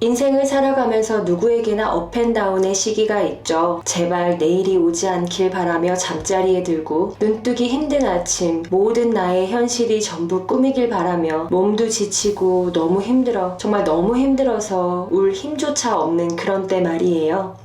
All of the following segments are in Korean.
인생을 살아가면서 누구에게나 업앤다운의 시기가 있죠. 제발 내일이 오지 않길 바라며 잠자리에 들고 눈뜨기 힘든 아침, 모든 나의 현실이 전부 꿈이길 바라며 몸도 지치고 너무 힘들어, 정말 너무 힘들어서 울 힘조차 없는 그런 때 말이에요.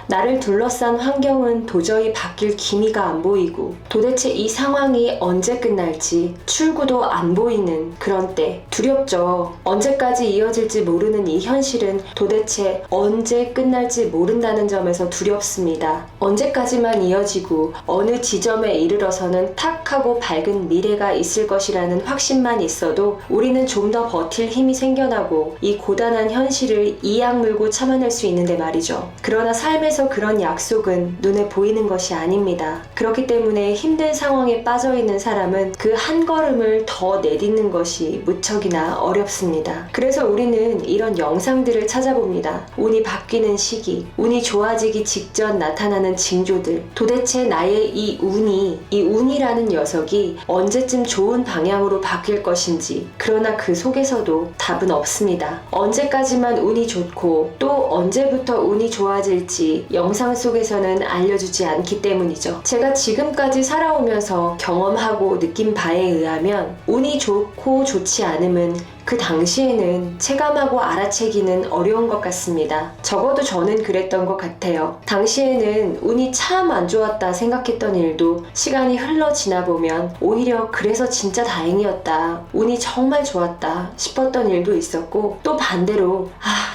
나를 둘러싼 환경은 도저히 바뀔 기미가 안 보이고 도대체 이 상황이 언제 끝날지 출구도 안 보이는 그런 때 두렵죠. 언제까지 이어질지 모르는 이 현실은 도대체 언제 끝날지 모른다는 점에서 두렵습니다. 언제까지만 이어지고 어느 지점에 이르러서는 탁 하고 밝은 미래가 있을 것이라는 확신만 있어도 우리는 좀 더 버틸 힘이 생겨나고 이 고단한 현실을 이악 물고 참아낼 수 있는데 말이죠. 그러나 삶에서 그런 약속은 눈에 보이는 것이 아닙니다. 그렇기 때문에 힘든 상황에 빠져있는 사람은 그 한 걸음을 더 내딛는 것이 무척이나 어렵습니다. 그래서 우리는 이런 영상들을 찾아봅니다. 운이 바뀌는 시기, 운이 좋아지기 직전 나타나는 징조들, 도대체 나의 이 운이라는 녀석이 언제쯤 좋은 방향으로 바뀔 것인지. 그러나 그 속에서도 답은 없습니다. 언제까지만 운이 좋고 또 언제부터 운이 좋아질지 영상 속에서는 알려주지 않기 때문이죠. 제가 지금까지 살아오면서 경험하고 느낀 바에 의하면 운이 좋고 좋지 않음은 그 당시에는 체감하고 알아채기는 어려운 것 같습니다. 적어도 저는 그랬던 것 같아요. 당시에는 운이 참 안 좋았다 생각했던 일도 시간이 흘러 지나 보면 오히려 그래서 진짜 다행이었다, 운이 정말 좋았다 싶었던 일도 있었고, 또 반대로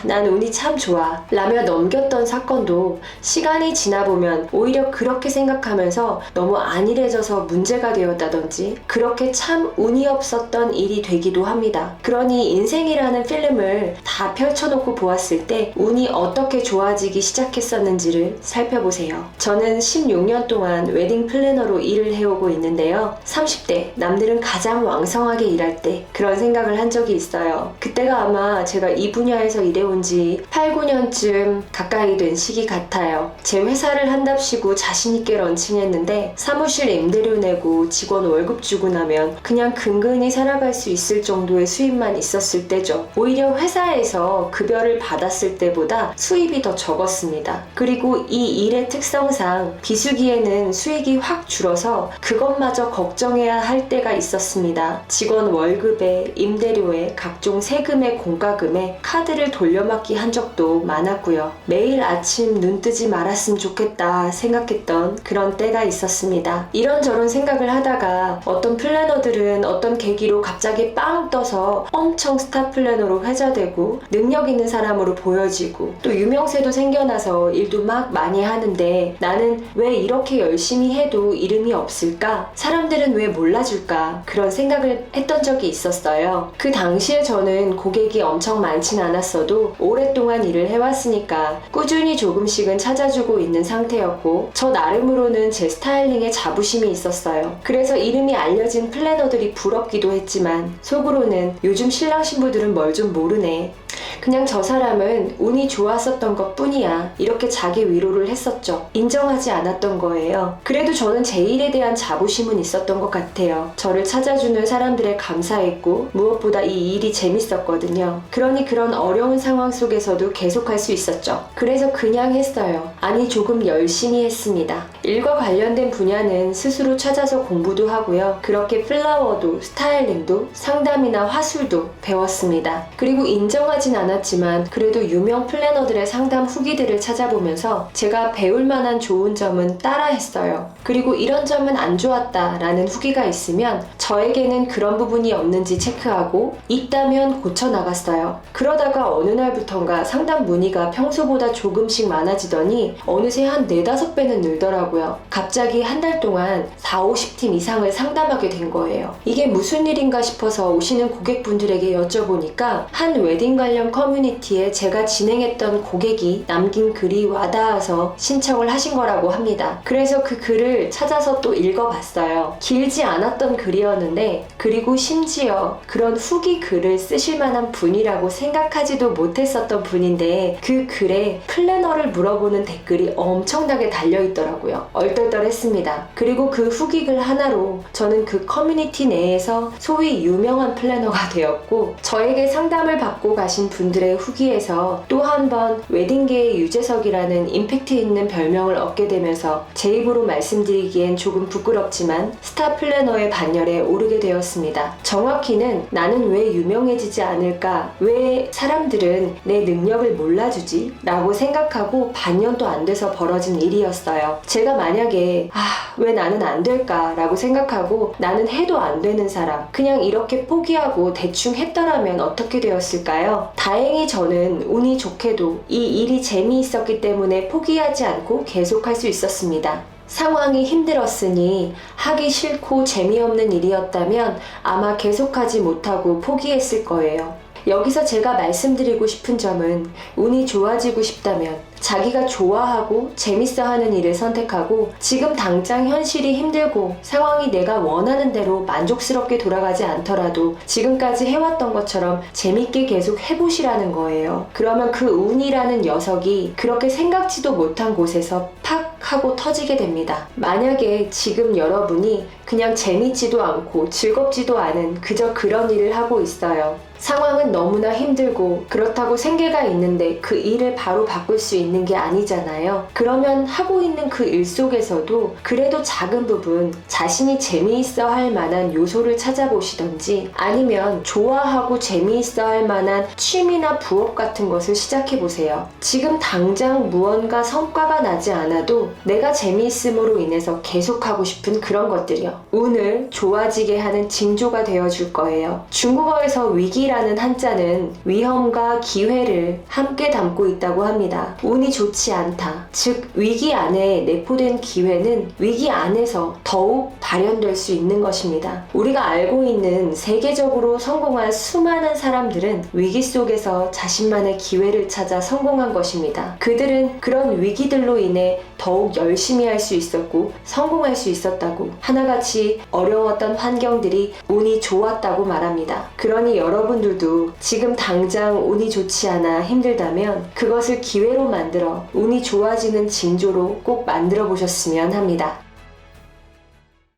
난 운이 참 좋아 라며 넘겼던 사건도 시간이 지나 보면 오히려 그렇게 생각하면서 너무 안일해져서 문제가 되었다든지 그렇게 참 운이 없었던 일이 되기도 합니다. 그러니 인생이라는 필름을 다 펼쳐놓고 보았을 때 운이 어떻게 좋아지기 시작했었는지를 살펴보세요. 저는 16년 동안 웨딩 플래너로 일을 해오고 있는데요. 30대, 남들은 가장 왕성하게 일할 때 그런 생각을 한 적이 있어요. 그때가 아마 제가 이 분야에서 일해온 지 8, 9년쯤 가까이 된 시기 같아요. 제 회사를 한답시고 자신있게 런칭했는데 사무실 임대료 내고 직원 월급 주고 나면 그냥 근근히 살아갈 수 있을 정도의 수입만 있었을 때죠. 오히려 회사에서 급여를 받았을 때보다 수입이 더 적었습니다. 그리고 이 일의 특성상 비수기에는 수익이 확 줄어서 그것마저 걱정해야 할 때가 있었습니다. 직원 월급에, 임대료에, 각종 세금에, 공과금에 카드를 돌려막기 한 적도 많았고요. 매일 아침 눈 뜨지 말았으면 좋겠다 생각했던 그런 때가 있었습니다. 이런저런 생각을 하다가 어떤 플래너들은 어떤 계기로 갑자기 빵 떠서 엄청 스타 플래너로 회자되고 능력 있는 사람으로 보여지고 또 유명세도 생겨나서 일도 막 많이 하는데 나는 왜 이렇게 열심히 해도 이름이 없을까? 사람들은 왜 몰라줄까? 그런 생각을 했던 적이 있었어요. 그 당시에 저는 고객이 엄청 많진 않았어도 오랫동안 일을 해왔으니까 꾸준히 조금씩은 찾아주고 있는 상태였고 저 나름으로는 제 스타일링에 자부심이 있었어요. 그래서 이름이 알려진 플래너들이 부럽기도 했지만 속으로는 요즘 신랑 신부들은 뭘 좀 모르네, 그냥 저 사람은 운이 좋았었던 것 뿐이야, 이렇게 자기 위로를 했었죠. 인정하지 않았던 거예요. 그래도 저는 제 일에 대한 자부심은 있었던 것 같아요. 저를 찾아주는 사람들에 감사했고 무엇보다 이 일이 재밌었거든요. 그러니 그런 어려운 상황 속에서도 계속할 수 있었죠. 그래서 그냥 했어요. 아니, 조금 열심히 했습니다. 일과 관련된 분야는 스스로 찾아서 공부도 하고요. 그렇게 플라워도, 스타일링도, 상담이나 화술도 배웠습니다. 그리고 인정하진 않았지만 그래도 유명 플래너들의 상담 후기들을 찾아보면서 제가 배울 만한 좋은 점은 따라했어요. 그리고 이런 점은 안 좋았다 라는 후기가 있으면 저에게는 그런 부분이 없는지 체크하고 있다면 고쳐나갔어요. 그러다가 어느 날부턴가 상담 문의가 평소보다 조금씩 많아지더니 어느새 한 4-5배는 늘더라고요. 갑자기 한 달 동안 40-50팀 이상을 상담하게 된 거예요. 이게 무슨 일인가 싶어서 오시는 고객분들에게 여쭤보니까 한 웨딩 관련 커뮤니티에 제가 진행했던 고객이 남긴 글이 와닿아서 신청을 하신 거라고 합니다. 그래서 그 글을 찾아서 또 읽어봤어요. 길지 않았던 글이었는데, 그리고 심지어 그런 후기 글을 쓰실 만한 분이라고 생각하지도 못했었던 분인데 그 글에 플래너를 물어보는 댓글이 엄청나게 달려있더라고요. 얼떨떨했습니다. 그리고 그 후기 글 하나로 저는 그 커뮤니티 내에서 소위 유명한 플래너가 되었고, 저에게 상담을 받고 가신 분 분들의 후기에서 또 한 번 웨딩계의 유재석이라는 임팩트 있는 별명을 얻게 되면서 제 입으로 말씀드리기엔 조금 부끄럽지만 스타 플래너의 반열에 오르게 되었습니다. 정확히는 나는 왜 유명해지지 않을까? 왜 사람들은 내 능력을 몰라주지? 라고 생각하고 반년도 안 돼서 벌어진 일이었어요. 제가 만약에 왜 나는 안 될까? 라고 생각하고 나는 해도 안 되는 사람, 그냥 이렇게 포기하고 대충 했더라면 어떻게 되었을까요? 다행히 저는 운이 좋게도 이 일이 재미있었기 때문에 포기하지 않고 계속할 수 있었습니다. 상황이 힘들었으니 하기 싫고 재미없는 일이었다면 아마 계속하지 못하고 포기했을 거예요. 여기서 제가 말씀드리고 싶은 점은 운이 좋아지고 싶다면 자기가 좋아하고 재밌어 하는 일을 선택하고 지금 당장 현실이 힘들고 상황이 내가 원하는 대로 만족스럽게 돌아가지 않더라도 지금까지 해왔던 것처럼 재밌게 계속 해보시라는 거예요. 그러면 그 운이라는 녀석이 그렇게 생각지도 못한 곳에서 팍 하고 터지게 됩니다. 만약에 지금 여러분이 그냥 재밌지도 않고 즐겁지도 않은 그저 그런 일을 하고 있어요. 상황은 너무나 힘들고 그렇다고 생계가 있는데 그 일을 바로 바꿀 수 있는 게 아니잖아요. 그러면 하고 있는 그 일 속에서도 그래도 작은 부분 자신이 재미있어 할 만한 요소를 찾아보시던지 아니면 좋아하고 재미있어 할 만한 취미나 부업 같은 것을 시작해보세요. 지금 당장 무언가 성과가 나지 않아도 내가 재미있음으로 인해서 계속하고 싶은 그런 것들이요. 운을 좋아지게 하는 징조가 되어줄 거예요. 중국어에서 위기라는 한자는 위험과 기회를 함께 담고 있다고 합니다. 운이 좋지 않다. 즉 위기 안에 내포된 기회는 위기 안에서 더욱 발현될 수 있는 것입니다. 우리가 알고 있는 세계적으로 성공한 수많은 사람들은 위기 속에서 자신만의 기회를 찾아 성공한 것입니다. 그들은 그런 위기들로 인해 더욱 열심히 할 수 있었고 성공할 수 있었다고 하나같이 어려웠던 환경들이 운이 좋았다고 말합니다. 그러니 여러분들도 지금 당장 운이 좋지 않아 힘들다면 그것을 기회로 만들어 운이 좋아지는 징조로 꼭 만들어 보셨으면 합니다.